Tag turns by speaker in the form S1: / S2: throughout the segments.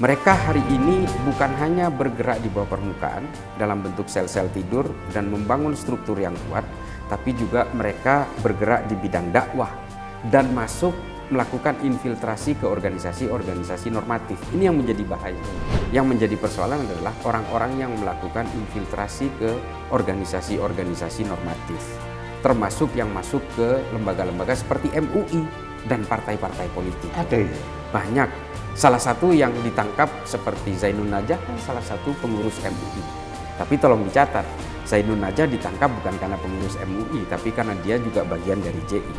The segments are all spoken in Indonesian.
S1: Mereka hari ini bukan hanya bergerak di bawah permukaan dalam bentuk sel-sel tidur dan membangun struktur yang kuat, tapi juga mereka bergerak di bidang dakwah dan masuk melakukan infiltrasi ke organisasi-organisasi normatif. Ini yang menjadi bahaya. Yang menjadi persoalan adalah orang-orang yang melakukan infiltrasi ke organisasi-organisasi normatif, termasuk yang masuk ke lembaga-lembaga seperti MUI dan partai-partai politik. Banyak. Salah satu yang ditangkap seperti Zainun Najah kan salah satu pengurus MUI. Tapi tolong dicatat, Zainun Najah ditangkap bukan karena pengurus MUI, tapi karena dia juga bagian dari JI.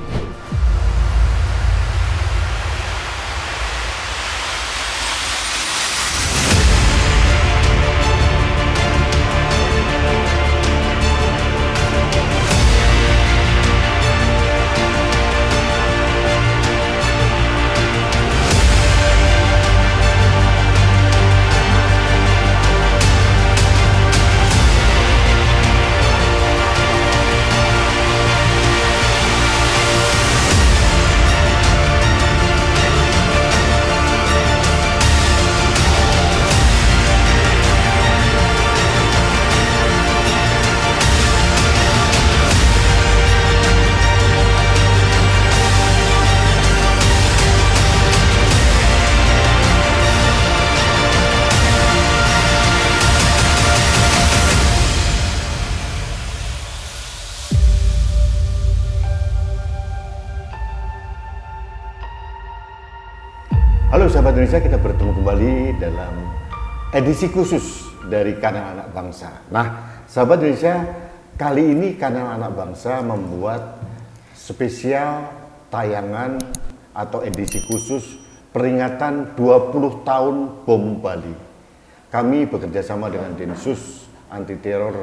S2: Halo sahabat Indonesia, kita bertemu kembali dalam edisi khusus dari Kanal Anak Bangsa. Nah, sahabat Indonesia, kali ini Kanal Anak Bangsa membuat spesial tayangan atau edisi khusus peringatan 20 tahun Bom Bali. Kami bekerja sama dengan Densus Anti Teror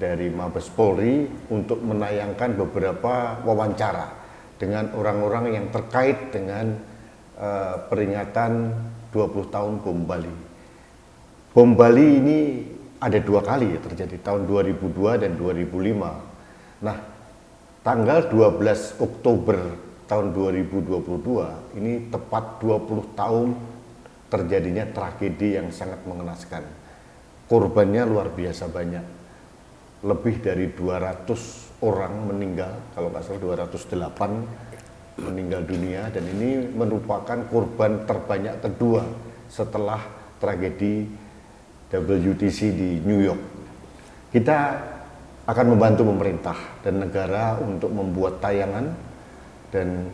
S2: dari Mabes Polri untuk menayangkan beberapa wawancara dengan orang-orang yang terkait dengan peringatan 20 tahun Bom Bali. Bom Bali ini ada dua kali ya terjadi, tahun 2002 dan 2005. Nah, tanggal 12 Oktober tahun 2022 ini tepat 20 tahun terjadinya tragedi yang sangat mengenaskan. Korbannya luar biasa banyak. Lebih dari 200 orang meninggal, kalau nggak salah 208 meninggal dunia, dan ini merupakan korban terbanyak kedua setelah tragedi WTC di New York. Kita akan membantu pemerintah dan negara untuk membuat tayangan, dan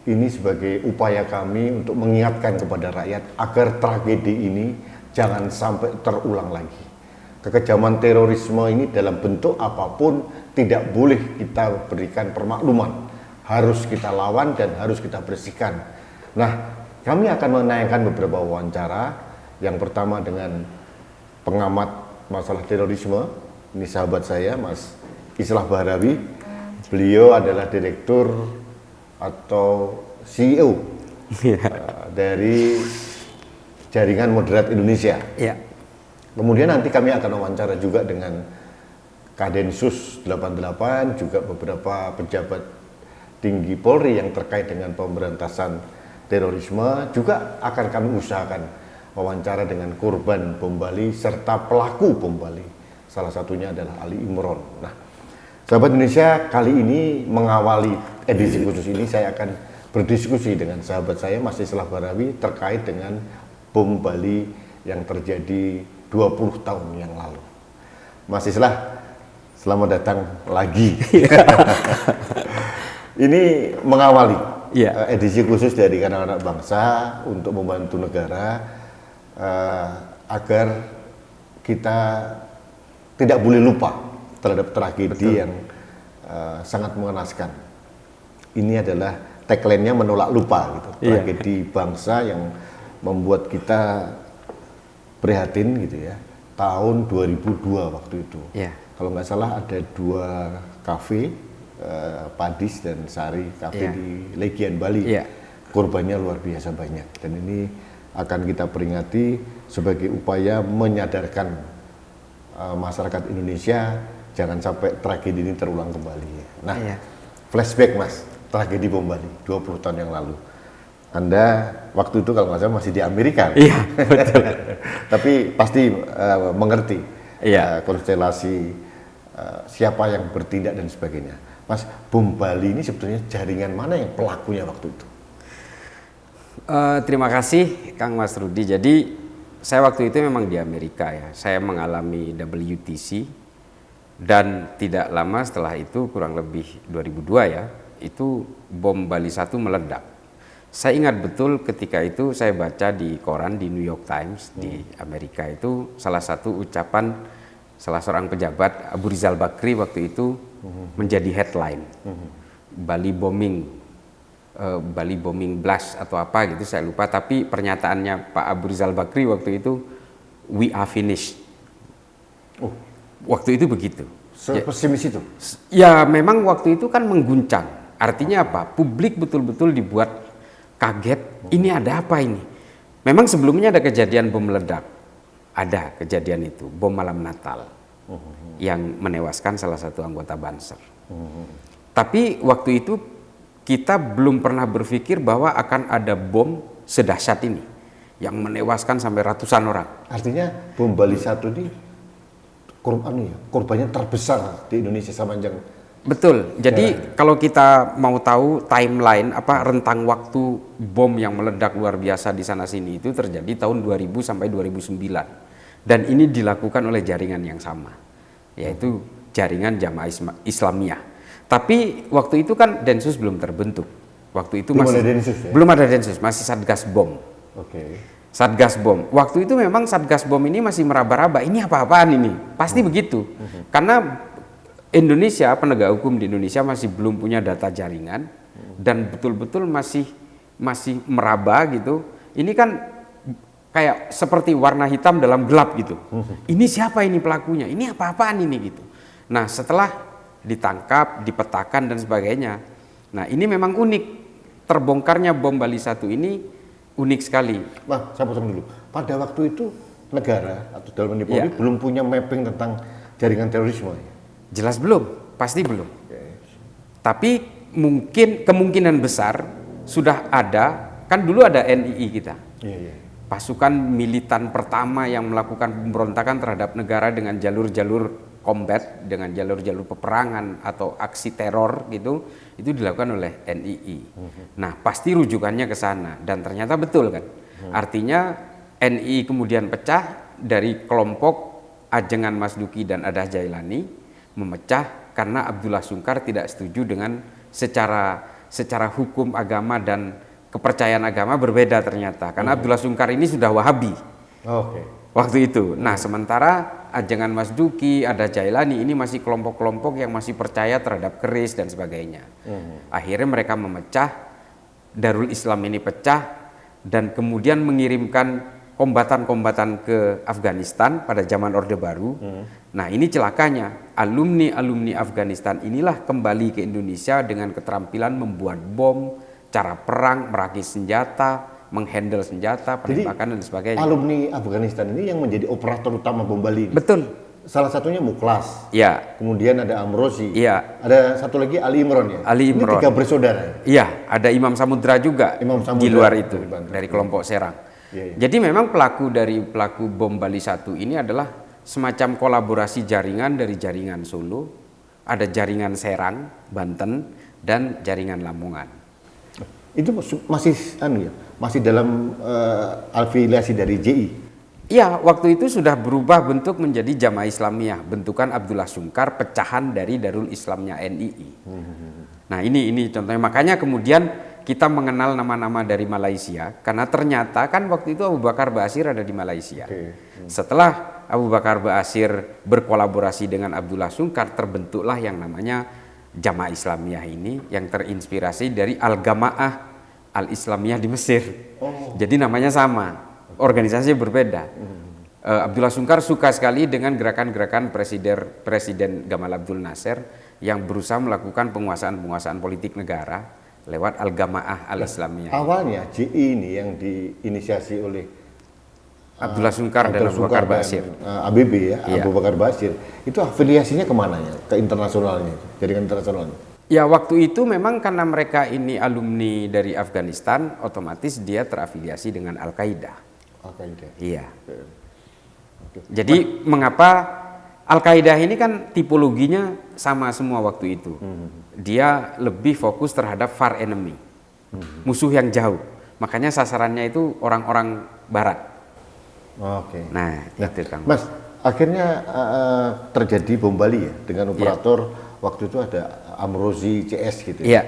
S2: ini sebagai upaya kami untuk mengingatkan kepada rakyat agar tragedi ini jangan sampai terulang lagi. Kekejaman terorisme ini dalam bentuk apapun tidak boleh kita berikan permakluman. Harus kita lawan dan harus kita bersihkan. Nah, kami akan menayangkan beberapa wawancara. Yang pertama dengan pengamat masalah terorisme. Ini sahabat saya, Mas Islah Bahrawi. Beliau adalah direktur atau CEO dari Jaringan Moderat Indonesia. Kemudian nanti kami akan wawancara juga dengan Kadensus 88, juga beberapa pejabat tinggi Polri yang terkait dengan pemberantasan terorisme. Juga akan kami usahakan wawancara dengan korban Bom Bali serta pelaku Bom Bali. Salah satunya adalah Ali Imron. Nah, sahabat Indonesia, kali ini mengawali edisi khusus ini saya akan berdiskusi dengan sahabat saya Mas Islah Bahrawi terkait dengan Bom Bali yang terjadi 20 tahun yang lalu. Mas Islah, selamat datang lagi. Ini mengawali edisi khusus dari Kanal Anak Bangsa untuk membantu negara agar kita tidak boleh lupa terhadap tragedi yang sangat mengenaskan. Ini adalah tagline-nya menolak lupa gitu. Tragedi bangsa yang membuat kita prihatin gitu ya. Tahun 2002 waktu itu. Kalau nggak salah ada 2 kafe, Padis dan Sari Cafe di Legian Bali. Korbannya luar biasa banyak, dan ini akan kita peringati sebagai upaya menyadarkan masyarakat Indonesia jangan sampai tragedi ini terulang kembali. Nah, flashback Mas, tragedi Bom Bali 20 tahun yang lalu. Anda waktu itu kalau nggak salah masih di Amerika.
S1: Iya, betul.
S2: Tapi pasti mengerti
S1: Iya.
S2: konstelasi siapa yang bertindak dan sebagainya. Mas, bom Bali ini sebetulnya jaringan mana yang pelakunya waktu itu?
S1: Terima kasih Kang Mas Rudi. Jadi saya waktu itu memang di Amerika ya. Saya mengalami WTC dan tidak lama setelah itu kurang lebih 2002 ya, itu bom Bali 1 meledak. Saya ingat betul ketika itu saya baca di koran di New York Times di Amerika itu salah satu ucapan salah seorang pejabat Abu Rizal Bakri waktu itu menjadi headline. Bali bombing blast atau apa gitu saya lupa, tapi pernyataannya Pak Abu Rizal Bakri waktu itu we are finished.
S2: Oh,
S1: waktu itu begitu.
S2: sepesimis itu.
S1: Ya memang waktu itu kan mengguncang. Artinya apa? Publik betul-betul dibuat kaget, ini ada apa ini? Memang sebelumnya ada kejadian bom meledak. Ada kejadian itu, bom malam Natal yang menewaskan salah satu anggota Banser. Tapi waktu itu kita belum pernah berpikir bahwa akan ada bom sedahsyat ini yang menewaskan sampai ratusan orang.
S2: Artinya bom Bali 1 ini korbannya terbesar di Indonesia sepanjang.
S1: Betul. Jadi kalau kita mau tahu timeline rentang waktu bom yang meledak luar biasa di sana sini itu terjadi tahun 2000 sampai 2009. Dan ini dilakukan oleh jaringan yang sama, yaitu jaringan Jamaah Islamiyah. Tapi waktu itu kan Densus belum terbentuk. Waktu itu belum ada Densus, masih Satgas Bom.
S2: Oke.
S1: Satgas Bom. Waktu itu memang Satgas Bom ini masih meraba-raba, ini apa-apaan ini? Pasti begitu. Karena Indonesia, penegak hukum di Indonesia masih belum punya data jaringan dan betul-betul masih meraba gitu. Ini kan kayak seperti warna hitam dalam gelap gitu. Ini siapa ini pelakunya? Ini apa-apaan ini gitu. Nah, setelah ditangkap, dipetakan dan sebagainya. Nah, ini memang unik. Terbongkarnya bom Bali 1 ini unik sekali.
S2: Nah, saya potong dulu. Pada waktu itu negara atau dalam Polri belum punya mapping tentang jaringan terorisme.
S1: Jelas belum, pasti belum. Tapi mungkin kemungkinan besar sudah ada, kan dulu ada NII kita. Pasukan militan pertama yang melakukan pemberontakan terhadap negara dengan jalur-jalur combat, dengan jalur-jalur peperangan atau aksi teror gitu, itu dilakukan oleh NII. Nah, pasti rujukannya ke sana dan ternyata betul kan. Artinya NII kemudian pecah dari kelompok Ajengan Mas Duki dan Adah Jailani, memecah karena Abdullah Sungkar tidak setuju dengan secara hukum agama dan kepercayaan agama berbeda ternyata. Karena Abdullah Sungkar ini sudah Wahabi. Waktu itu. Nah, sementara Ajengan Mas Duki, Adah Jailani ini masih kelompok-kelompok yang masih percaya terhadap keris dan sebagainya. Akhirnya mereka memecah, Darul Islam ini pecah dan kemudian mengirimkan kombatan-kombatan ke Afghanistan pada zaman Orde Baru. Nah, ini celakanya, alumni Afghanistan inilah kembali ke Indonesia dengan keterampilan membuat bom, cara perang, merakit senjata, menghandle senjata, penembakan dan sebagainya.
S2: Alumni Afghanistan ini yang menjadi operator utama bom Bali ini.
S1: Betul.
S2: Salah satunya Muklas.
S1: Iya.
S2: Kemudian ada Amrozi.
S1: Iya.
S2: Ada satu lagi Ali Imron ya.
S1: Ali Imron.
S2: Ini 3 bersaudara.
S1: Iya, ada Imam Samudra juga di luar itu dari kelompok Serang. Jadi memang pelaku bom Bali 1 ini adalah semacam kolaborasi jaringan dari jaringan Solo, ada jaringan Serang, Banten, dan jaringan Lamongan.
S2: Itu masih dalam afiliasi dari JI.
S1: Iya, waktu itu sudah berubah bentuk menjadi Jamaah Islamiyah, bentukan Abdullah Sungkar, pecahan dari Darul Islamnya NII. Nah, ini contohnya. Makanya kemudian kita mengenal nama-nama dari Malaysia karena ternyata kan waktu itu Abu Bakar Ba'asyir ada di Malaysia. Setelah Abu Bakar Ba'asyir berkolaborasi dengan Abdullah Sungkar, terbentuklah yang namanya Jamaah Islamiyah ini yang terinspirasi dari Al-Gama'ah Al-Islamiyah di Mesir. Jadi namanya sama, organisasinya berbeda. Abdullah Sungkar suka sekali dengan gerakan-gerakan Presiden Gamal Abdul Nasser yang berusaha melakukan penguasaan politik negara lewat Al-Gama'ah Al-Islamiyah.
S2: Awalnya JI ini yang diinisiasi oleh
S1: Abdullah Sungkar dan Abu Bakar Ba'asyir.
S2: ABB ya, Abu Bakar Ba'asyir. Itu afiliasinya kemana ya? Ke internasionalnya, jaringan internasionalnya?
S1: Ya waktu itu memang karena mereka ini alumni dari Afghanistan, otomatis dia terafiliasi dengan Al-Qaeda.
S2: Al-Qaeda.
S1: Iya.
S2: Oke.
S1: Jadi mengapa Al-Qaeda ini kan tipologinya sama semua waktu itu. Dia lebih fokus terhadap far enemy, musuh yang jauh. Makanya sasarannya itu orang-orang Barat.
S2: Oke.
S1: Nah, itu Kang.
S2: Mas, akhirnya terjadi bom Bali ya dengan operator waktu itu ada Amrozi CS gitu ya.
S1: Iya.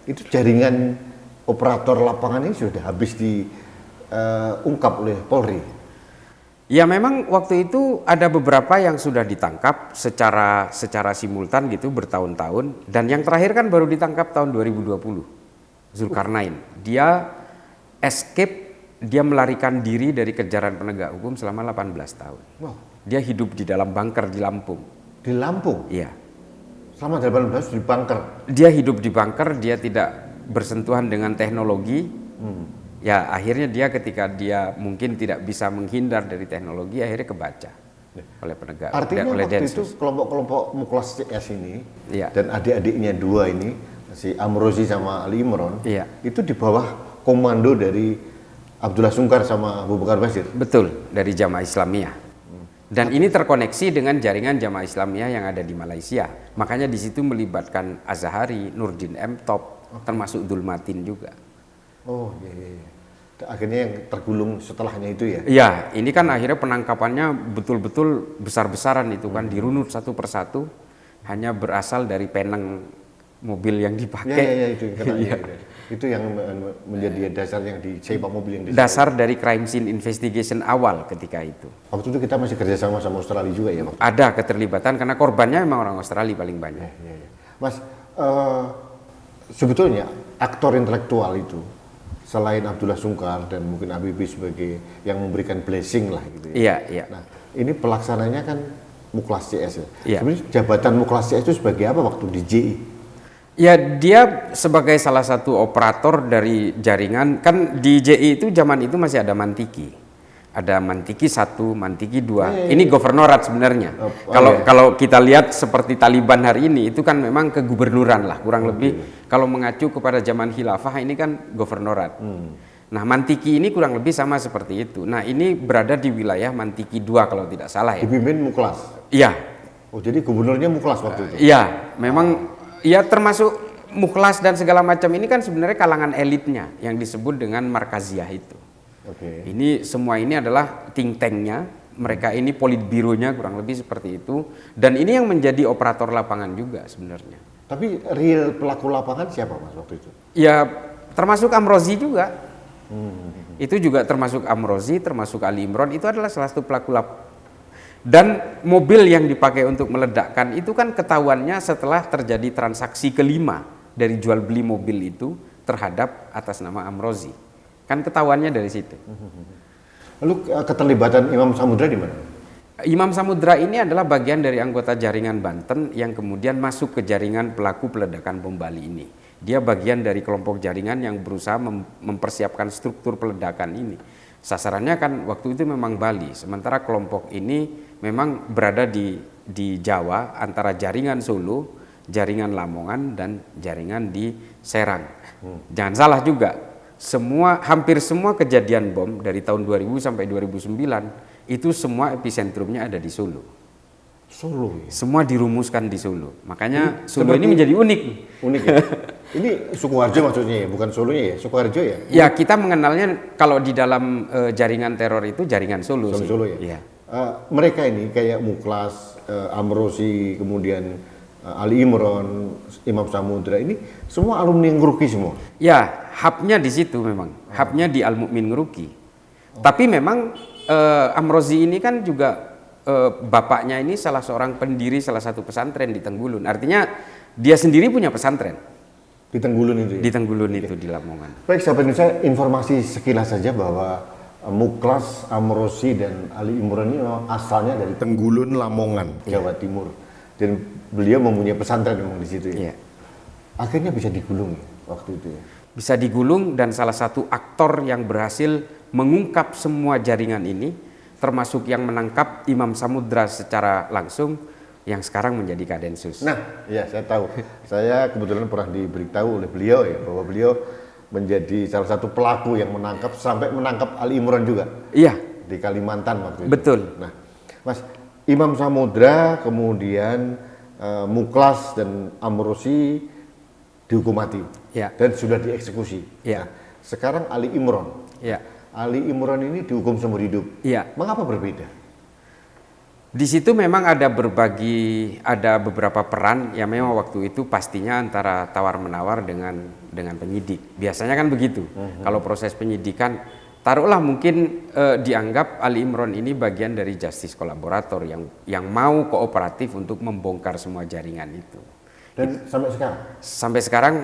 S2: Itu jaringan operator lapangan ini sudah habis diungkap oleh Polri.
S1: Ya memang waktu itu ada beberapa yang sudah ditangkap secara simultan gitu bertahun-tahun, dan yang terakhir kan baru ditangkap tahun 2020. Zulkarnain. Dia escape, dia melarikan diri dari kejaran penegak hukum selama 18 tahun.
S2: Wow.
S1: Dia hidup di dalam bunker di Lampung.
S2: Di Lampung?
S1: Iya.
S2: Selama 18 di bunker?
S1: Dia hidup di bunker, dia tidak bersentuhan dengan teknologi. Ya akhirnya dia ketika dia mungkin tidak bisa menghindar dari teknologi, akhirnya kebaca oleh penegak.
S2: Artinya
S1: oleh
S2: waktu
S1: Densus.
S2: itu kelompok-kelompok Muklas CS ini
S1: Iya.
S2: dan adik-adiknya dua ini, si Amrozi sama Ali Imron,
S1: Iya.
S2: itu di bawah komando dari Abdullah Sungkar sama Abu Bakar Basir.
S1: Betul, dari Jamaah Islamiyah. Dan ini terkoneksi dengan jaringan Jamaah Islamiyah yang ada di Malaysia. Makanya di situ melibatkan Azhari, Nurdin M. Top, termasuk Dulmatin juga.
S2: Oh iya, iya, iya. Akhirnya yang tergulung setelahnya itu ya?
S1: Iya, ini kan akhirnya penangkapannya betul-betul besar-besaran itu kan, dirunut satu persatu, hanya berasal dari peneng mobil yang dipakai.
S2: Ya, itu yang katanya. Itu yang menjadi dasar yang di sepak mobil yang
S1: Dasar dari crime scene investigation awal ketika itu.
S2: Waktu itu kita masih kerjasama sama Australia juga ya, Pak?
S1: Ada keterlibatan karena korbannya memang orang Australia paling banyak.
S2: Ya. Mas, sebetulnya aktor intelektual itu selain Abdullah Sungkar dan mungkin Habibie sebagai yang memberikan blessing lah gitu ya.
S1: Iya.
S2: Nah, ini pelaksananya kan Muklas CS ya.
S1: Iya.
S2: Sebenarnya jabatan Muklas CS itu sebagai apa waktu di JI?
S1: Ya dia sebagai salah satu operator dari jaringan, kan di JI itu zaman itu masih ada Mantiki. Ada Mantiki 1, Mantiki 2. Ini governorat sebenarnya. Kalau kita lihat seperti Taliban hari ini, itu kan memang kegubernuran lah, kurang lebih. Kalau mengacu kepada zaman khilafah ini kan governorat. Nah Mantiki ini kurang lebih sama seperti itu. Nah ini berada di wilayah Mantiki 2 kalau tidak salah ya.
S2: Dipimpin Muklas?
S1: Iya.
S2: Oh jadi gubernurnya Muklas waktu itu?
S1: Iya, memang ya termasuk Muklas dan segala macam ini kan sebenarnya kalangan elitnya yang disebut dengan Markaziyah itu.
S2: Oke.
S1: Ini semua ini adalah think tanknya, mereka ini politbironya kurang lebih seperti itu, dan ini yang menjadi operator lapangan juga sebenarnya.
S2: Tapi real pelaku lapangan siapa Mas waktu itu?
S1: Ya termasuk Amrozi juga, itu juga termasuk Amrozi, termasuk Ali Imron, itu adalah salah satu pelaku lapangan. Dan mobil yang dipakai untuk meledakkan itu kan ketahuannya setelah terjadi transaksi kelima dari jual beli mobil itu terhadap atas nama Amrozi. Kan ketahuannya dari situ.
S2: Lalu keterlibatan Imam Samudra di mana?
S1: Imam Samudra ini adalah bagian dari anggota jaringan Banten yang kemudian masuk ke jaringan pelaku peledakan bom Bali ini. Dia bagian dari kelompok jaringan yang berusaha mempersiapkan struktur peledakan ini. Sasarannya kan waktu itu memang Bali, sementara kelompok ini memang berada di Jawa antara jaringan Solo, jaringan Lamongan, dan jaringan di Serang. Jangan salah juga, hampir semua kejadian bom dari tahun 2000 sampai 2009 itu semua epicentrumnya ada di Solo.
S2: Solo ya?
S1: Semua dirumuskan di Solo. Makanya Solo ini menjadi unik.
S2: Unik ya? Ini Sukoharjo maksudnya ya, bukan Solonya ya? Sukoharjo ya?
S1: Ya kita mengenalnya kalau di dalam jaringan teror itu jaringan Solo.
S2: Solo ya?
S1: Ya.
S2: Mereka ini kayak Muklas, Amrozi, kemudian Ali Imron, Imam Samudra ini semua alumni Nguruki semua?
S1: Ya, hubnya di situ memang. Hubnya di Al-Mu'min Nguruki. Tapi memang Amrozi ini kan juga bapaknya ini salah seorang pendiri salah satu pesantren di Tenggulun. Artinya dia sendiri punya pesantren.
S2: Di Tenggulun itu ya?
S1: Di Tenggulun itu, di Lamongan.
S2: Baik sahabat Indonesia, informasi sekilas saja bahwa Muklas, Amrozi, dan Ali Imron ini memang asalnya dari Tenggulun, Lamongan, Jawa Timur. Dan beliau mempunyai pesantren memang di situ ya?
S1: Iya.
S2: Akhirnya bisa digulung ya, waktu itu ya?
S1: Bisa digulung, dan salah satu aktor yang berhasil mengungkap semua jaringan ini, termasuk yang menangkap Imam Samudra secara langsung, yang sekarang menjadi Kadensus.
S2: Nah, ya saya tahu. Saya kebetulan pernah diberitahu oleh beliau ya bahwa beliau menjadi salah satu pelaku yang sampai menangkap Ali Imran juga.
S1: Iya.
S2: Di Kalimantan waktu itu.
S1: Betul.
S2: Nah, Mas, Imam Samudra kemudian Muklas dan Amrozi dihukum mati.
S1: Ya.
S2: Dan sudah dieksekusi.
S1: Ya.
S2: Nah, sekarang Ali Imran.
S1: Ya.
S2: Ali Imran ini dihukum seumur hidup.
S1: Iya.
S2: Mengapa berbeda?
S1: Di situ memang ada beberapa peran yang memang waktu itu pastinya antara tawar-menawar dengan penyidik. Biasanya kan begitu. Kalau proses penyidikan, taruhlah mungkin dianggap Ali Imran ini bagian dari justice kolaborator yang mau kooperatif untuk membongkar semua jaringan itu.
S2: Dan sampai sekarang?
S1: Sampai sekarang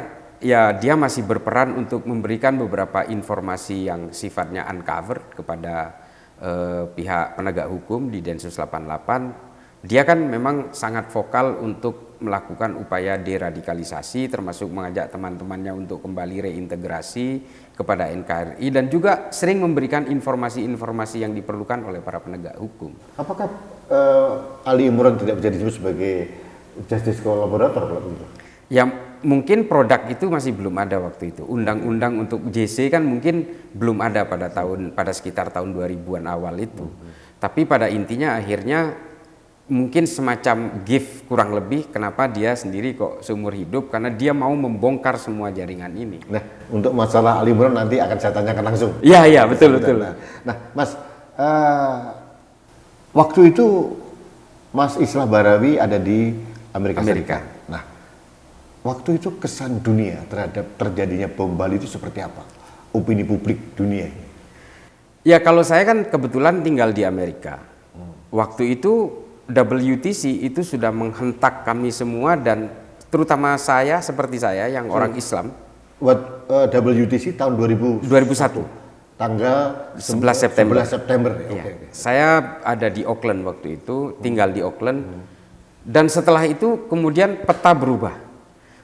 S1: ya dia masih berperan untuk memberikan beberapa informasi yang sifatnya uncovered kepada pihak penegak hukum di Densus 88. Dia kan memang sangat vokal untuk melakukan upaya deradikalisasi, termasuk mengajak teman-temannya untuk kembali reintegrasi kepada NKRI, dan juga sering memberikan informasi-informasi yang diperlukan oleh para penegak hukum.
S2: Apakah Ali Imran tidak bisa disebut sebagai justice kolaborator kalau begitu?
S1: Ya mungkin produk itu masih belum ada waktu itu. Undang-undang untuk JC kan mungkin belum ada pada sekitar tahun 2000-an awal itu. Tapi pada intinya akhirnya mungkin semacam gift kurang lebih kenapa dia sendiri kok seumur hidup, karena dia mau membongkar semua jaringan ini.
S2: Nah, untuk masalah Ali Imran nanti akan saya tanyakan langsung.
S1: Iya, betul.
S2: Nah, Mas, waktu itu Mas Islah Barawi ada di Amerika Serikat. Nah, waktu itu kesan dunia terhadap terjadinya bom Bali itu seperti apa? Opini publik dunia ini?
S1: Ya kalau saya kan kebetulan tinggal di Amerika. Waktu itu WTC itu sudah menghentak kami semua, dan terutama saya seperti saya yang orang Islam.
S2: WTC tahun 2001. Tanggal
S1: 11 September.
S2: 11 September ya.
S1: Ya. Saya ada di Auckland waktu itu, tinggal di Auckland. Dan setelah itu kemudian peta berubah.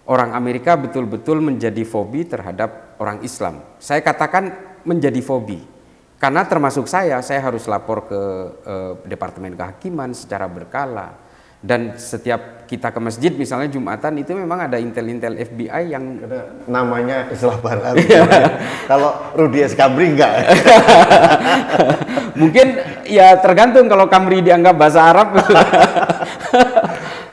S1: Orang Amerika betul-betul menjadi fobi terhadap orang Islam. Saya katakan menjadi fobi. Karena termasuk saya harus lapor ke Departemen Kehakiman secara berkala. Dan setiap kita ke masjid misalnya Jumatan itu memang ada intel-intel FBI yang
S2: namanya Islah Barawi. Kalau Rudi S. Kamri enggak.
S1: Mungkin ya tergantung kalau Kamri dianggap bahasa Arab.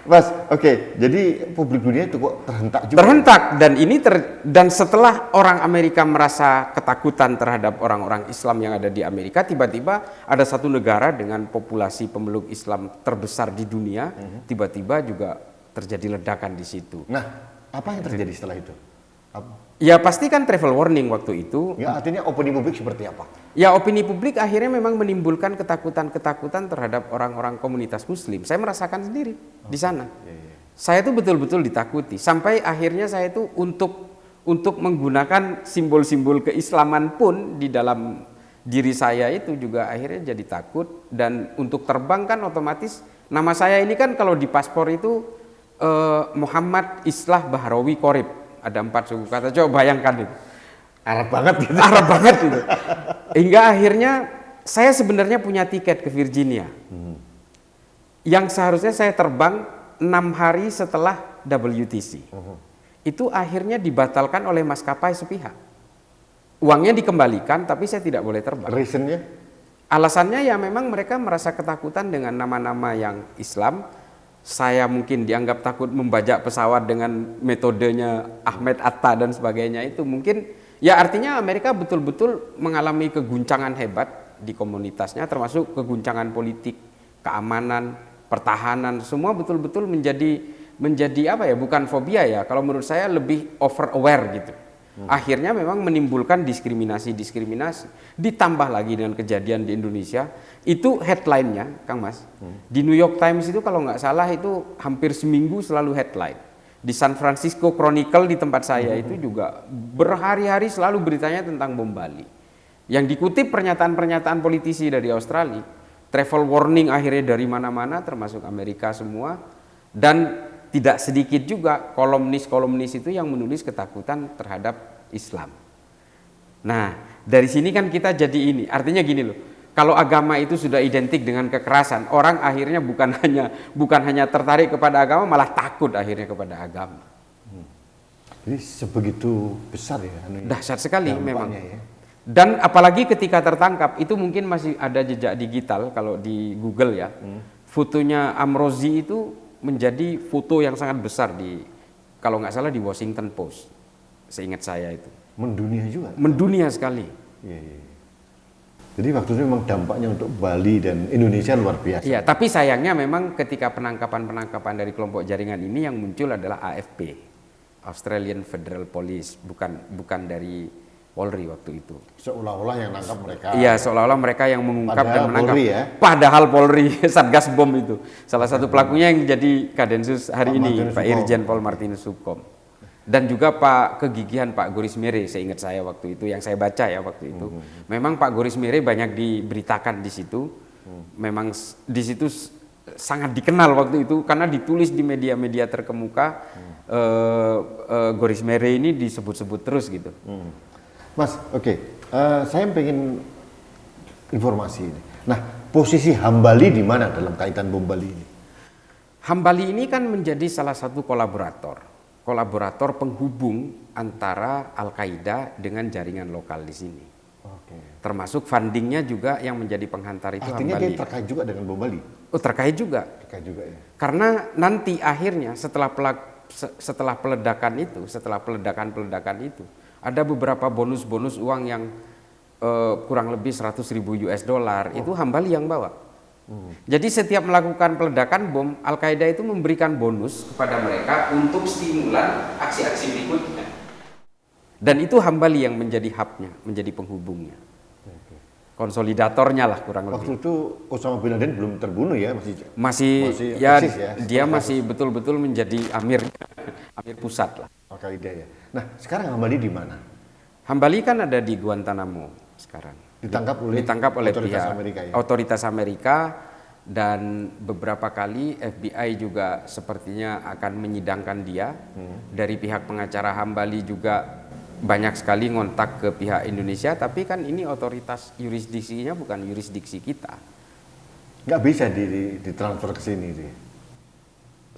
S2: Mas, oke. Jadi publik dunia itu kok terhentak juga.
S1: Terhentak, dan ini dan setelah orang Amerika merasa ketakutan terhadap orang-orang Islam yang ada di Amerika, tiba-tiba ada satu negara dengan populasi pemeluk Islam terbesar di dunia, tiba-tiba juga terjadi ledakan di situ.
S2: Nah, apa yang terjadi setelah itu?
S1: Ya pasti kan travel warning waktu itu.
S2: Ya artinya opini publik seperti apa?
S1: Ya opini publik akhirnya memang menimbulkan ketakutan-ketakutan terhadap orang-orang komunitas Muslim. Saya merasakan sendiri di sana. Saya tuh betul-betul ditakuti. Sampai akhirnya saya tuh untuk menggunakan simbol-simbol keislaman pun di dalam diri saya itu juga akhirnya jadi takut. Dan untuk terbang kan otomatis nama saya ini kan kalau di paspor itu Muhammad Islah Bahrawi Qorib. Ada 4 suku kata, coba bayangkan itu.
S2: Arab banget gitu.
S1: Arab banget gitu. Hingga akhirnya saya sebenarnya punya tiket ke Virginia. Yang seharusnya saya terbang 6 hari setelah WTC. Itu akhirnya dibatalkan oleh maskapai sepihak. Uangnya dikembalikan tapi saya tidak boleh terbang.
S2: Reasonnya?
S1: Alasannya ya memang mereka merasa ketakutan dengan nama-nama yang Islam. Saya mungkin dianggap takut membajak pesawat dengan metodenya Ahmed Atta dan sebagainya itu. Mungkin ya artinya Amerika betul-betul mengalami keguncangan hebat di komunitasnya, termasuk keguncangan politik, keamanan, pertahanan, semua betul-betul menjadi apa ya, bukan fobia ya, kalau menurut saya lebih over aware gitu. Akhirnya memang menimbulkan diskriminasi. Ditambah lagi dengan kejadian di Indonesia, itu headline-nya, Kang Mas. Di New York Times itu kalau nggak salah itu hampir seminggu selalu headline. Di San Francisco Chronicle di tempat saya itu juga berhari-hari selalu beritanya tentang bom Bali. Yang dikutip pernyataan-pernyataan politisi dari Australia, travel warning akhirnya dari mana-mana termasuk Amerika semua, dan tidak sedikit juga kolumnis-kolumnis itu yang menulis ketakutan terhadap Islam. Nah, dari sini kan kita jadi ini, artinya gini loh, Kalau agama itu sudah identik dengan kekerasan, orang akhirnya bukan hanya tertarik kepada agama, malah takut akhirnya kepada agama.
S2: Jadi sebegitu besar ya?
S1: Dahsyat sekali memang.
S2: Ya.
S1: Dan apalagi ketika tertangkap, itu mungkin masih ada jejak digital kalau di Google ya. Fotonya Amrozi itu menjadi foto yang sangat besar kalau nggak salah di Washington Post, seingat saya itu.
S2: Mendunia juga?
S1: Mendunia sekali.
S2: Iya. Jadi waktu itu memang dampaknya untuk Bali dan Indonesia luar biasa.
S1: Iya, tapi sayangnya memang ketika penangkapan dari kelompok jaringan ini yang muncul adalah AFP, Australian Federal Police, bukan dari Polri waktu itu.
S2: Seolah-olah yang nangkap mereka.
S1: Iya, seolah-olah mereka yang mengungkap dan menangkap.
S2: Polri ya?
S1: Padahal Polri, Satgas Bom itu. Salah satu pelakunya yang jadi Kadensus hari ini, Pak Irjen Pol Martinus Hukom. Dan juga kegigihan Pak Goris Mere, seingat saya waktu itu, yang saya baca ya waktu itu. Memang Pak Goris Mere banyak diberitakan di situ. Memang di situ sangat dikenal waktu itu, karena ditulis di media-media terkemuka. Goris Mere ini disebut-sebut terus gitu.
S2: Mas, oke. Saya pengen informasi ini. Nah, posisi Hambali di mana dalam kaitan bom Bali ini?
S1: Hambali ini kan menjadi salah satu kolaborator penghubung antara Al-Qaeda dengan jaringan lokal di sini. Oke. Termasuk fundingnya juga yang menjadi penghantar itu
S2: artinya
S1: Hambali.
S2: Dia terkait juga dengan bom Bali?
S1: Oh, terkait juga.
S2: Terkait juga ya.
S1: Karena nanti akhirnya setelah peledakan itu, ada beberapa bonus-bonus uang yang kurang lebih 100.000 US dollar, itu Hambali yang bawa. Jadi setiap melakukan peledakan bom, Al-Qaeda itu memberikan bonus kepada mereka untuk stimulan aksi-aksi berikutnya. Dan itu Hambali yang menjadi hubnya, menjadi penghubungnya. Konsolidatornya lah kurang lebih.
S2: Waktu itu Osama bin Laden belum terbunuh ya?
S1: Masih ya, dia masih betul-betul menjadi amir pusat lah.
S2: Al-Qaeda ya. Nah, sekarang Hambali di mana?
S1: Hambali kan ada di Guantanamo sekarang. Ditangkap oleh
S2: otoritas
S1: pihak
S2: Amerika ya?
S1: Otoritas Amerika, dan beberapa kali FBI juga sepertinya akan menyidangkan dia. Dari pihak pengacara Hambali juga banyak sekali ngontak ke pihak Indonesia, tapi kan ini otoritas yurisdiksinya bukan yurisdiksi kita.
S2: Nggak bisa ditransfer ke sini sih.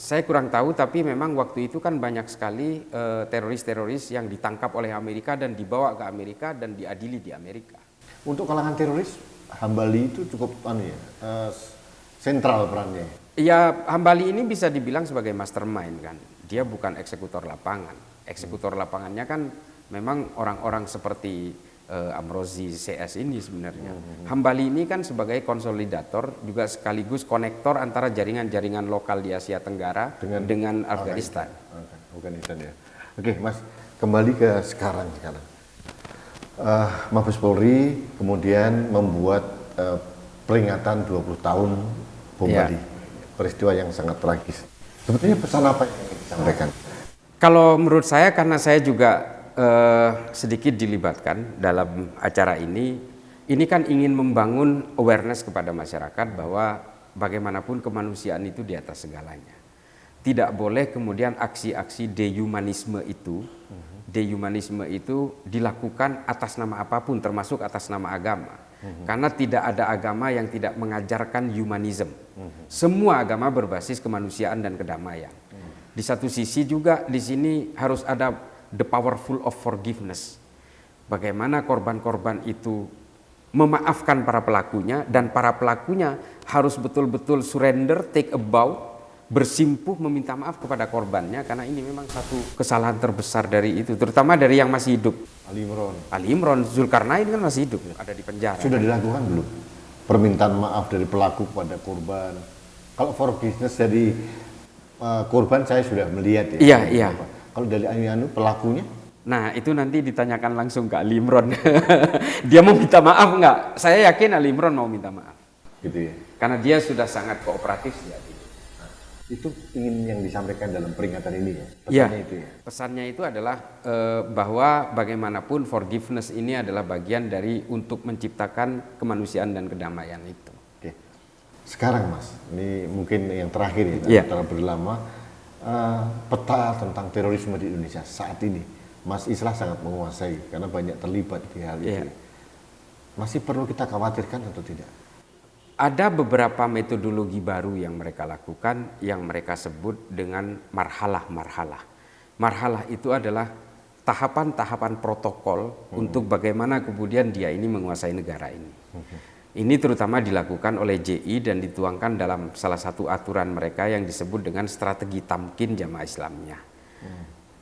S1: Saya kurang tahu, tapi memang waktu itu kan banyak sekali teroris-teroris yang ditangkap oleh Amerika dan dibawa ke Amerika dan diadili di Amerika.
S2: Untuk kalangan teroris, Hambali itu cukup sentral perannya.
S1: Ya, Hambali ini bisa dibilang sebagai mastermind kan. Dia bukan eksekutor lapangan. Eksekutor lapangannya kan memang orang-orang seperti Amrozi CS ini sebenarnya. Hambali ini kan sebagai konsolidator juga sekaligus konektor antara jaringan-jaringan lokal di Asia Tenggara dengan Afghanistan.
S2: Afghanistan ya. Oke, Mas, kembali ke sekarang. Mabes Polri kemudian membuat peringatan 20 tahun bom Bali. Peristiwa yang sangat tragis. Sebetulnya pesan apa yang ingin disampaikan?
S1: Kalau menurut saya, karena saya juga sedikit dilibatkan dalam acara ini kan ingin membangun awareness kepada masyarakat bahwa bagaimanapun kemanusiaan itu di atas segalanya. Tidak boleh kemudian aksi-aksi dehumanisme itu dilakukan atas nama apapun, termasuk atas nama agama. Karena tidak ada agama yang tidak mengajarkan humanism. Semua agama berbasis kemanusiaan dan kedamaian. Di satu sisi juga di sini harus ada the powerful of forgiveness. Bagaimana korban-korban itu memaafkan para pelakunya, dan para pelakunya harus betul-betul surrender, take a bow, bersimpuh meminta maaf kepada korbannya, karena ini memang satu kesalahan terbesar dari itu, terutama dari yang masih hidup. Ali Imron, Zulkarnain kan masih hidup, ada di penjara.
S2: Sudah dilakukan belum permintaan maaf dari pelaku kepada korban? Kalau forgiveness dari korban saya sudah melihat ya.
S1: Iya.
S2: Kalau dari pelakunya?
S1: Nah, itu nanti ditanyakan langsung ke Ali Imron. Dia mau minta maaf nggak? Saya yakin Ali Imron mau minta maaf.
S2: Gitu ya.
S1: Karena dia sudah sangat kooperatif dia.
S2: Itu ingin yang disampaikan dalam peringatan ini ya?
S1: Pesannya itu ya? Pesannya itu adalah bahwa bagaimanapun forgiveness ini adalah bagian dari untuk menciptakan kemanusiaan dan kedamaian itu.
S2: Oke. Sekarang Mas, ini mungkin yang terakhir ya, terlalu lama, peta tentang terorisme di Indonesia saat ini. Mas Islah sangat menguasai karena banyak terlibat di hal itu. masih perlu kita khawatirkan atau tidak?
S1: Ada beberapa metodologi baru yang mereka lakukan yang mereka sebut dengan marhalah-marhalah. Marhalah itu adalah tahapan-tahapan protokol untuk bagaimana kemudian dia ini menguasai negara ini. Ini terutama dilakukan oleh JI dan dituangkan dalam salah satu aturan mereka yang disebut dengan strategi tamkin jamaah Islamiyah.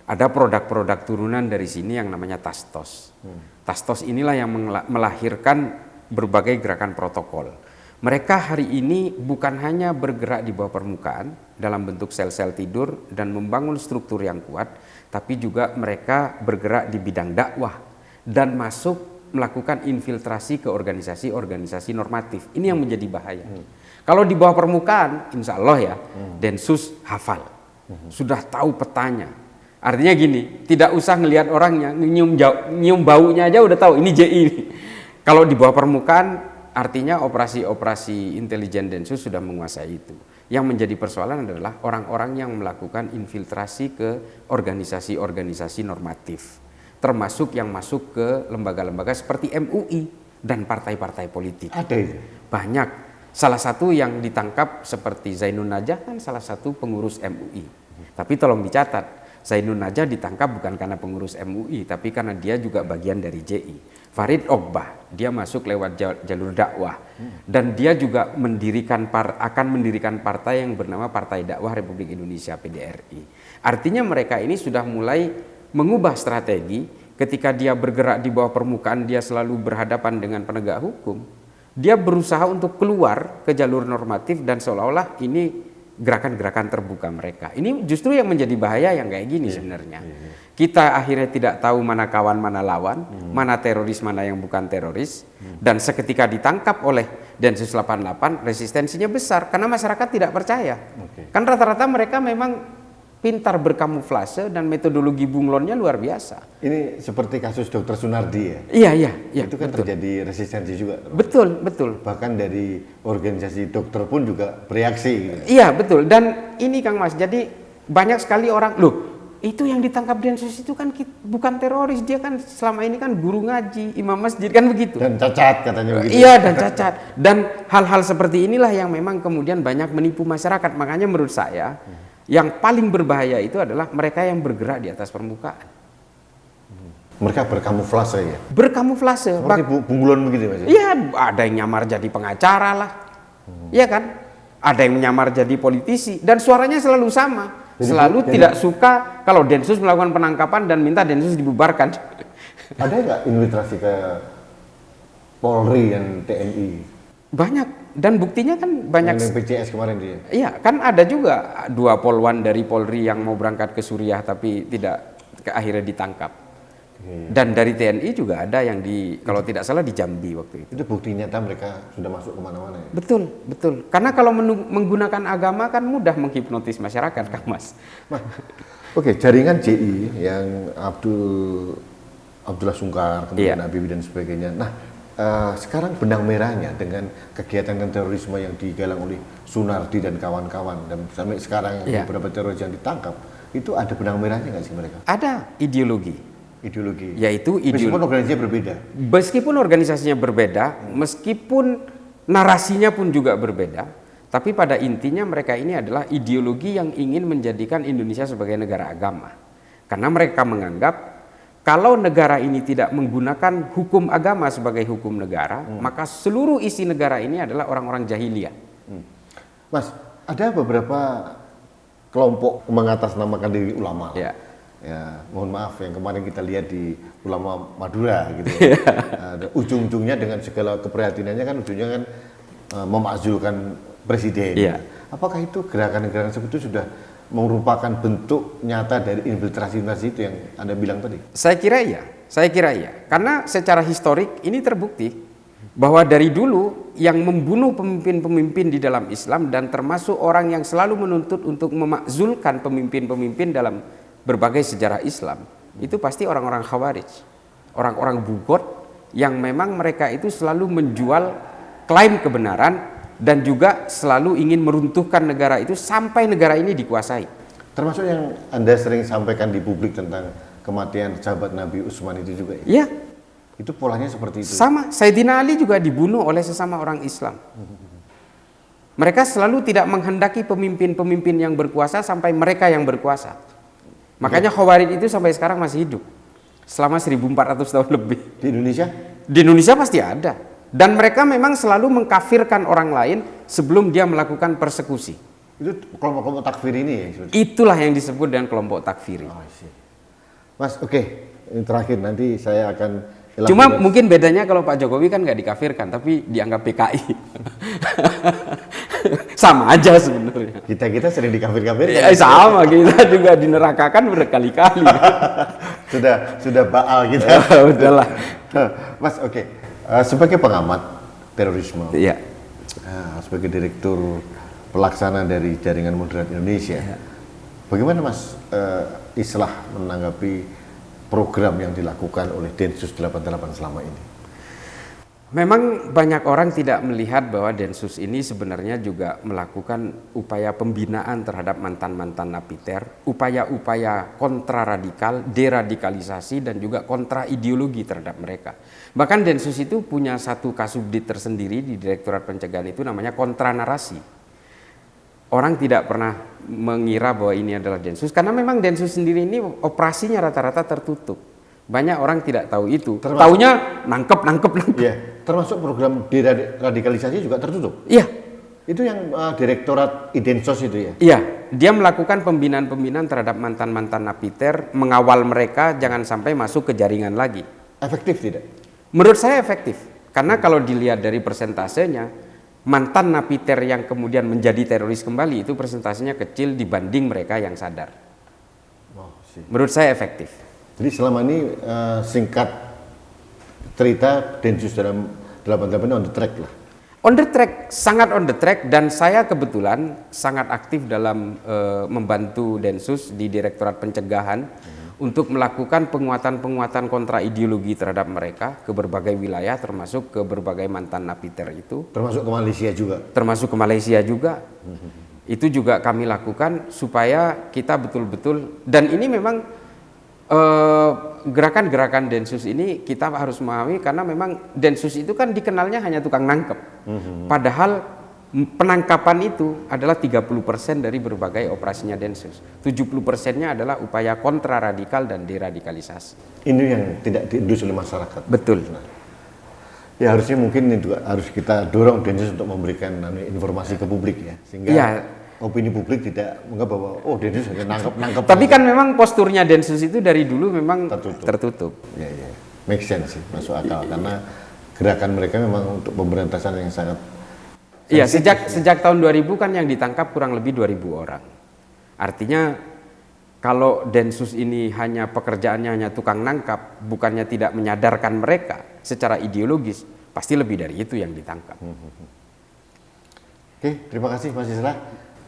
S1: Ada produk-produk turunan dari sini yang namanya Tastos. Tastos inilah yang melahirkan berbagai gerakan protokol. Mereka hari ini bukan hanya bergerak di bawah permukaan dalam bentuk sel-sel tidur dan membangun struktur yang kuat, tapi juga mereka bergerak di bidang dakwah dan masuk melakukan infiltrasi ke organisasi-organisasi normatif. Ini yang menjadi bahaya. Kalau di bawah permukaan, insya Allah ya, Densus hafal, sudah tahu petanya. Artinya gini, tidak usah ngelihat orangnya, nyium baunya aja udah tahu ini JI. Kalau di bawah permukaan, artinya operasi-operasi intelijen Densus sudah menguasai itu. Yang menjadi persoalan adalah orang-orang yang melakukan infiltrasi ke organisasi-organisasi normatif, termasuk yang masuk ke lembaga-lembaga seperti MUI dan partai-partai politik.
S2: Ada itu?
S1: Banyak. Salah satu yang ditangkap seperti Zainun Najah kan salah satu pengurus MUI. Tapi tolong dicatat, Zainun Najah ditangkap bukan karena pengurus MUI, tapi karena dia juga bagian dari JI. Farid Ogbah, dia masuk lewat jalur dakwah dan dia juga akan mendirikan partai yang bernama Partai Dakwah Republik Indonesia PDRI. Artinya mereka ini sudah mulai mengubah strategi. Ketika dia bergerak di bawah permukaan, dia selalu berhadapan dengan penegak hukum. Dia berusaha untuk keluar ke jalur normatif dan seolah-olah ini gerakan-gerakan terbuka mereka. Ini justru yang menjadi bahaya yang kayak gini sebenarnya. Kita akhirnya tidak tahu mana kawan, mana lawan, mana teroris, mana yang bukan teroris. Dan seketika ditangkap oleh Densus 88, resistensinya besar karena masyarakat tidak percaya. Kan rata-rata mereka memang pintar berkamuflase dan metodologi bunglonnya luar biasa.
S2: Ini seperti kasus Dr. Sunardi ya?
S1: Iya.
S2: Itu kan
S1: betul.
S2: terjadi resistensi juga.
S1: Betul.
S2: Bahkan dari organisasi dokter pun juga bereaksi. Gitu.
S1: Iya, betul. Dan ini Kang Mas, jadi banyak sekali orang, loh itu yang ditangkap Densus itu kan bukan teroris, dia kan selama ini kan guru ngaji, imam masjid, kan begitu. Dan
S2: cacat katanya begitu.
S1: Iya, dan cacat. Dan hal-hal seperti inilah yang memang kemudian banyak menipu masyarakat. Makanya menurut saya, yang paling berbahaya itu adalah mereka yang bergerak di atas permukaan.
S2: Mereka berkamuflase ya?
S1: Berkamuflase.
S2: Seperti bunglon begitu Mas?
S1: Iya, ada yang nyamar jadi pengacara lah. Iya kan? Ada yang menyamar jadi politisi. Dan suaranya selalu sama. Selalu tidak suka kalau Densus melakukan penangkapan dan minta Densus dibubarkan.
S2: Ada nggak infiltrasi ke Polri dan TNI?
S1: Banyak. Dan buktinya kan banyak.
S2: Yang PCS kemarin dia?
S1: Iya, kan ada juga 2 polwan dari Polri yang mau berangkat ke Suriah tapi akhirnya ditangkap. Dan dari TNI juga ada yang kalau tidak salah di Jambi waktu itu.
S2: Itu bukti nyata mereka sudah masuk kemana-mana ya?
S1: Betul. Karena kalau menggunakan agama kan mudah menghipnotis masyarakat, Kang Mas.
S2: Oke, jaringan JI yang Abdullah Sungkar, kemudian Habibie dan sebagainya. Nah, sekarang benang merahnya dengan kegiatan terorisme yang digalang oleh Sunardi dan kawan-kawan, dan sampai sekarang beberapa teroris yang ditangkap, itu ada benang merahnya nggak sih mereka?
S1: Ada ideologi. Yaitu
S2: meskipun organisasinya berbeda.
S1: Meskipun organisasinya berbeda, meskipun narasinya pun juga berbeda, tapi pada intinya mereka ini adalah ideologi yang ingin menjadikan Indonesia sebagai negara agama. Karena mereka menganggap kalau negara ini tidak menggunakan hukum agama sebagai hukum negara, maka seluruh isi negara ini adalah orang-orang jahiliyah.
S2: Mas, ada beberapa kelompok mengatasnamakan diri ulama. Ya, mohon maaf yang kemarin kita lihat di ulama Madura gitu. Ujung-ujungnya dengan segala keprihatinannya kan ujungnya kan memakzulkan presiden. Apakah itu gerakan-gerakan seperti itu sudah merupakan bentuk nyata dari infiltrasi itu yang Anda bilang tadi? Saya kira iya. Karena secara historik ini terbukti bahwa dari dulu yang membunuh pemimpin-pemimpin di dalam Islam dan termasuk orang yang selalu menuntut untuk memakzulkan pemimpin-pemimpin dalam berbagai sejarah Islam, itu pasti orang-orang Khawarij, orang-orang bugot yang memang mereka itu selalu menjual klaim kebenaran dan juga selalu ingin meruntuhkan negara itu sampai negara ini dikuasai. Termasuk yang Anda sering sampaikan di publik tentang kematian sahabat Nabi Utsman itu juga ya? Iya, Itu polanya seperti itu.
S1: Sama, Sayyidina Ali juga dibunuh oleh sesama orang Islam. Mereka selalu tidak menghendaki pemimpin-pemimpin yang berkuasa sampai mereka yang berkuasa. Makanya Khawarij itu sampai sekarang masih hidup. Selama 1400 tahun lebih.
S2: Di Indonesia?
S1: Di Indonesia pasti ada. Dan mereka memang selalu mengkafirkan orang lain sebelum dia melakukan persekusi.
S2: Itu kelompok-kelompok takfir ini ya?
S1: Itulah yang disebut dengan kelompok takfiri.
S2: Oh, Mas, oke. Ini terakhir, nanti saya akan
S1: Cuma mungkin bedanya kalau Pak Jokowi kan nggak dikafirkan, tapi dianggap PKI. Sama aja sebenarnya.
S2: Kita sering dikafir-kafir.
S1: Ya, sama, kita juga dinerakakan berkali-kali.
S2: sudah baal kita.
S1: Udahlah.
S2: Mas, oke. Sebagai pengamat terorisme,
S1: Iya.
S2: Sebagai direktur pelaksana dari Jaringan Moderat Indonesia, bagaimana Mas Islah menanggapi program yang dilakukan oleh Densus 88 selama ini?
S1: Memang banyak orang tidak melihat bahwa Densus ini sebenarnya juga melakukan upaya pembinaan terhadap mantan-mantan napiter, upaya-upaya kontraradikal, deradikalisasi, dan juga kontra ideologi terhadap mereka. Bahkan Densus itu punya satu kasubdit tersendiri di Direktorat Pencegahan itu namanya kontranarasi. Orang tidak pernah mengira bahwa ini adalah Densus karena memang Densus sendiri ini operasinya rata-rata tertutup. Banyak orang tidak tahu itu. Taunya nangkep.
S2: Iya, termasuk program deradikalisasi juga tertutup.
S1: Iya.
S2: Itu yang Direktorat Idensos itu ya?
S1: Iya, dia melakukan pembinaan-pembinaan terhadap mantan-mantan napiter, mengawal mereka jangan sampai masuk ke jaringan lagi.
S2: Efektif tidak?
S1: Menurut saya efektif. Karena kalau dilihat dari persentasenya, mantan napiter yang kemudian menjadi teroris kembali itu persentasenya kecil dibanding mereka yang sadar. Menurut saya efektif.
S2: Jadi selama ini singkat cerita Densus dalam 88 on the track lah.
S1: On the track, sangat on the track, dan saya kebetulan sangat aktif dalam membantu Densus di Direktorat Pencegahan untuk melakukan penguatan-penguatan kontra ideologi terhadap mereka ke berbagai wilayah, termasuk ke berbagai mantan napiter itu.
S2: Termasuk ke Malaysia juga?
S1: Termasuk ke Malaysia juga. Itu juga kami lakukan supaya kita betul-betul, dan ini memang gerakan-gerakan Densus ini kita harus memahami karena memang Densus itu kan dikenalnya hanya tukang nangkep. Padahal penangkapan itu adalah 30% dari berbagai operasinya Densus. 70%-nya adalah upaya kontraradikal dan deradikalisasi.
S2: Ini yang tidak diindus oleh masyarakat.
S1: Betul.
S2: Nah, ya harusnya mungkin itu harus kita dorong Densus untuk memberikan informasi ke publik ya, sehingga opini publik tidak menganggap bahwa Densus hanya nangkep.
S1: Tapi kan memang posturnya Densus itu dari dulu memang tertutup.
S2: Ya, make sense sih, masuk akal karena gerakan mereka memang untuk pemberantasan yang sangat.
S1: Iya, sejak tahun 2000 kan yang ditangkap kurang lebih 2000 orang. Artinya kalau Densus ini hanya pekerjaannya hanya tukang nangkap, bukannya tidak menyadarkan mereka secara ideologis, pasti lebih dari itu yang ditangkap.
S2: Oke, terima kasih Mas Islah.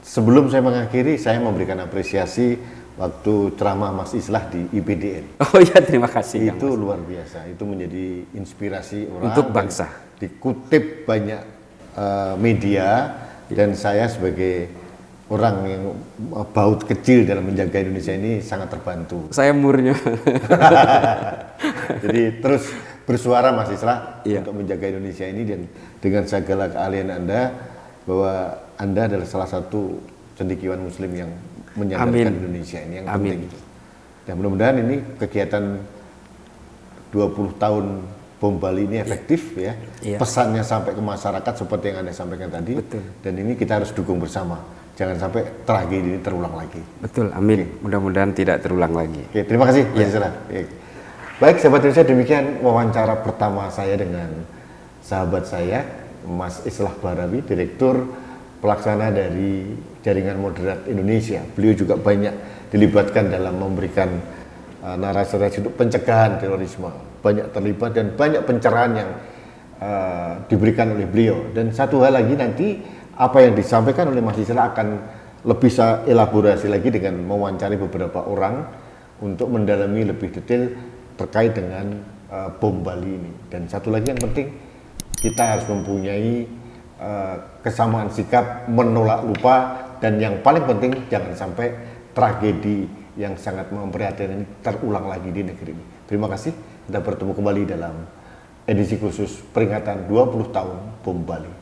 S2: Sebelum saya mengakhiri, saya memberikan apresiasi waktu ceramah Mas Islah di IPDN.
S1: Oh iya, terima kasih.
S2: Itu luar biasa, itu menjadi inspirasi orang
S1: untuk bangsa.
S2: Dikutip banyak media, dan saya sebagai orang yang baut kecil dalam menjaga Indonesia ini sangat terbantu.
S1: Saya murnya.
S2: Jadi terus bersuara Mas Islah untuk menjaga Indonesia ini, dan dengan segala keahlian Anda, bahwa Anda adalah salah satu cendekiawan Muslim yang menyadarkan Indonesia ini yang penting. Dan mudah-mudahan ini kegiatan 20 tahun Bom Bali ini efektif ya. Pesannya sampai ke masyarakat seperti yang Anda sampaikan tadi.
S1: Betul.
S2: Dan ini kita harus dukung bersama. Jangan sampai tragedi ini terulang lagi.
S1: Betul, amin. Mudah-mudahan tidak terulang lagi.
S2: Oke, terima kasih Mas Islah. Baik, sahabat Indonesia, demikian wawancara pertama saya dengan sahabat saya, Mas Islah Bahrawi, Direktur Pelaksana dari Jaringan Moderat Indonesia. Beliau juga banyak dilibatkan dalam memberikan narasi-narasi untuk pencegahan terorisme, banyak terlibat dan banyak pencerahan yang diberikan oleh beliau. Dan satu hal lagi, nanti apa yang disampaikan oleh Mas Islah akan lebih saya elaborasi lagi dengan mewawancari beberapa orang untuk mendalami lebih detail terkait dengan bom Bali ini. Dan satu lagi yang penting, kita harus mempunyai kesamaan sikap, menolak lupa, dan yang paling penting jangan sampai tragedi yang sangat memprihatinkan ini terulang lagi di negeri ini. Terima kasih, kita bertemu kembali dalam edisi khusus peringatan 20 tahun Bom Bali.